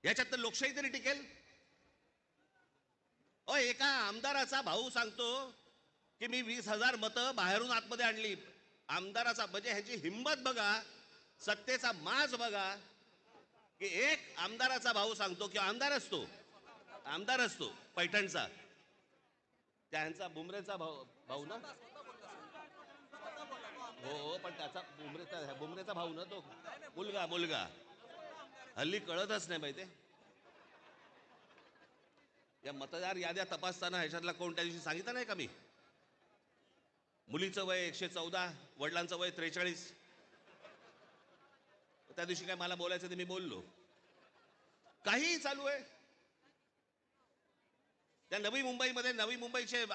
याच्यात तर लोकशाही तरी टिकेल. एका आमदाराचा भाऊ सांगतो की मी 20,000 मतं बाहेरून आतमध्ये आणली. आमदाराचा म्हणजे ह्याची हिंमत बघा, सत्तेचा माज बघा, की एक आमदाराचा भाऊ सांगतो की आमदार असतो पैठणचा, त्यांचा बुमरेचा भाऊ भाऊ ना. हो पण त्याचा बुमरेचा भाऊ ना तो, मुलगा हल्ली कळतच नाही माहिती. या मतदार याद्या तपासताना ह्याच्यातला कोण त्या दिवशी सांगितलं नाही का मी, मुलीचं वय 114, वडिलांचं वय 43. त्या दिवशी काय मला बोलायचं ते मी बोललो. काहीही चालू आहे. त्या नवी मुंबईचे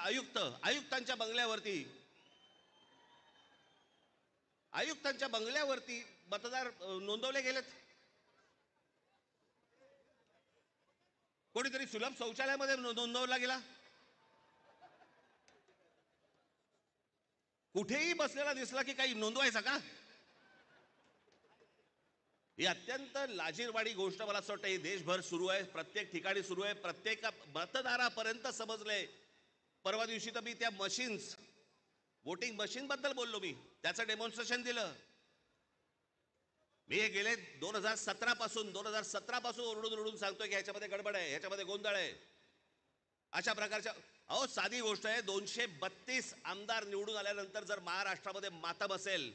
आयुक्तांच्या बंगल्यावरती मतदार नोंदवले गेलेत. कोणीतरी सुलभ शौचालयामध्ये नोंदवला गेला. कुठेही बसलेला दिसला की काही नोंदवायचा का? ही अत्यंत लाजिरवाणी गोष्ट मला असं वाटतं देशभर सुरू आहे, प्रत्येक ठिकाणी सुरू आहे, प्रत्येक मतदारापर्यंत समजलंय. परवा दिवशी तर मी त्या वोटिंग मशीन बद्दल बोललो, मी त्याचं डेमॉन्स्ट्रेशन दिलं. मी हे गेले 2017 पासून ओरडून सांगतोय की ह्याच्यामध्ये गडबड आहे, ह्याच्यामध्ये गोंधळ आहे. अशा प्रकारच्या साधी गोष्ट आहे. 232 आमदार निवडून आल्यानंतर जर महाराष्ट्रामध्ये मातम असेल,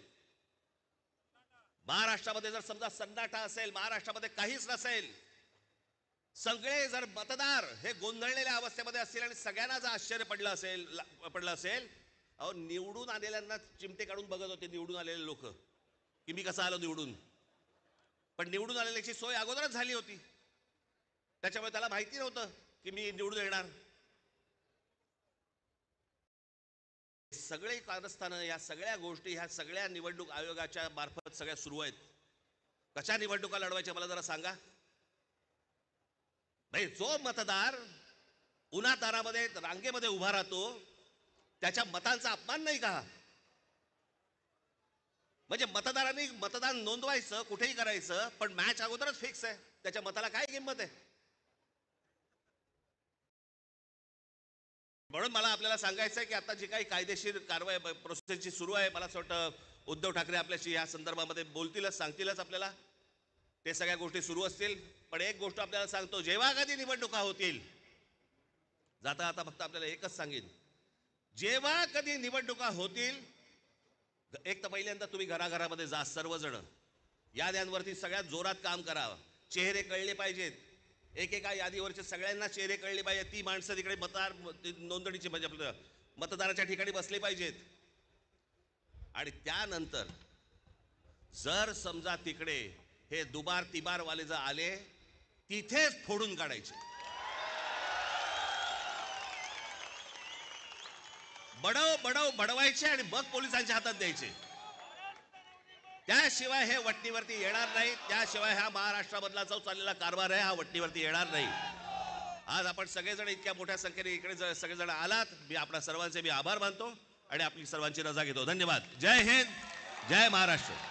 महाराष्ट्रामध्ये जर समजा सन्नाटा असेल, महाराष्ट्रामध्ये काहीच नसेल, सगळे जर मतदार हे गोंधळलेल्या अवस्थेमध्ये असतील आणि सगळ्यांना जर आश्चर्य पडलं असेल, निवडून आलेल्यांना चिमटे काढून बघत होते निवडून आलेले लोक की मी कसा आलो निवडून. पण निवडून आलेल्याची सोय अगोदरच झाली होती, त्याच्यामुळे त्याला माहिती नव्हतं की मी निवडून येणार. सगळे कारस्थानं, या सगळ्या गोष्टी ह्या सगळ्या निवडणूक आयोगाच्या मार्फत सगळ्या सुरू आहेत. कशा निवडणुका लढवायच्या मला जरा सांगा. भाई, जो मतदार उन्हातारामध्ये रांगेमध्ये उभा राहतो त्याच्या मतांचा अपमान नाही का? म्हणजे मतदारांनी मतदान नोंदवायचं, कुठेही करायचं, पण मॅच अगोदरच फिक्स आहे, त्याच्या मताला काय किंमत आहे? म्हणून मला आपल्याला सांगायचं आहे की आता जी काही कायदेशीर कारवाई प्रोसेसची सुरू आहे, मला असं वाटतं उद्धव ठाकरे आपल्याशी या संदर्भामध्ये बोलतीलच, सांगतीलच आपल्याला. ते सगळ्या गोष्टी सुरू असतील. पण एक गोष्ट आपल्याला सांगतो, जेव्हा कधी निवडणुका होतील, जाता आता फक्त आपल्याला एकच सांगेन, जेव्हा कधी निवडणुका होतील, एक तर पहिल्यांदा तुम्ही घराघरामध्ये जा, सर्वजण याद्यांवरती सगळ्यात जोरात काम करा. चेहरे कळले पाहिजेत, एकेका यादीवरचे सगळ्यांना चेहरे कळले पाहिजेत. ती माणसं तिकडे मतदार नोंदणीची म्हणजे आपलं मतदाराच्या ठिकाणी बसले पाहिजेत. आणि त्यानंतर जर समजा तिकडे हे दुबार तिबार वाले जर आले, तिथेच फोडून काढायचे. बडवायचे आणि मग पोलिसांच्या हातात द्यायचे. त्याशिवाय हे वटणीवरती येणार नाही. त्याशिवाय हा महाराष्ट्रामधला जो चाललेला कारभार आहे हा वटणीवरती येणार नाही. आज आपण सगळेजण इतक्या मोठ्या संख्येने इकडे सगळेजण आलात, मी आपल्या सर्वांचे आभार मानतो आणि आपली सर्वांची रजा घेतो. धन्यवाद. जय हिंद, जय महाराष्ट्र.